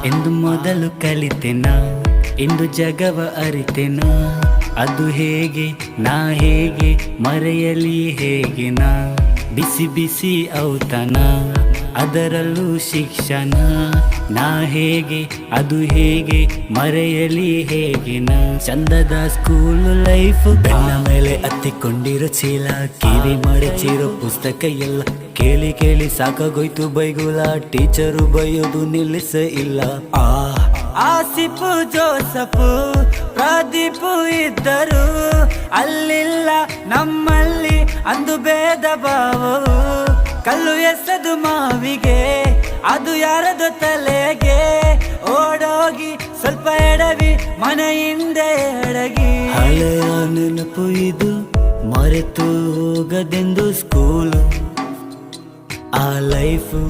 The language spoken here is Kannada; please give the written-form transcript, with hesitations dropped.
ಎಂದು ಮೊದಲು ಕಲಿತೆನಾ, ಇಂದು ಜಗವ ಅರಿತೆನಾ. ಅದು ಹೇಗೆ ನಾ ಹೇಗೆ ಮರೆಯಲಿ ಹೇಗೆ ನಾ, ಬಿಸಿ ಬಿಸಿ ಔತಣ ಅದರಲ್ಲೂ ಶಿಕ್ಷಣ. ನಾ ಹೇಗೆ ಅದು ಹೇಗೆ ಮರೆಯಲಿ ಹೇಗೆ ನಾ. ಚಂದದ ಸ್ಕೂಲ್ ಲೈಫ್, ಬೆನ್ನ ಮೇಲೆ ಹತ್ತಿಕೊಂಡಿರೋ ಚೀಲ, ಕಿವಿ ಮಡಚಿರೋ ಪುಸ್ತಕ ಎಲ್ಲ ಕೇಳಿ ಕೇಳಿ ಸಾಕಾಗೋಯ್ತು ಬೈಗುಲ. ಟೀಚರು ಬೈಯೋದು ನಿಲ್ಲಿಸ ಇಲ್ಲ. ಆಸಿಫು ಜೋಸಫು ಪ್ರದೀಪು ಇದ್ದರು ಅಲ್ಲಿಲ್ಲ ನಮ್ಮಲ್ಲಿ ಅಂದು ಭೇದ ಭಾವವು. ಕಲ್ಲು ಎಸೆದು ಮಾವಿಗೆ ಅದು ಯಾರದು ತಲೆಗೆ, ಓಡೋಗಿ ಸ್ವಲ್ಪ ಎಡವಿ ಮನೆ ಹಿಂದೆ ಎಡಗಿ. ಹಳೆಯ ನೆನಪು ಇದು ಮರೆತು ಹೋಗದೆಂದು ಸ್ಕೂಲು, ಆ ಲೈಫು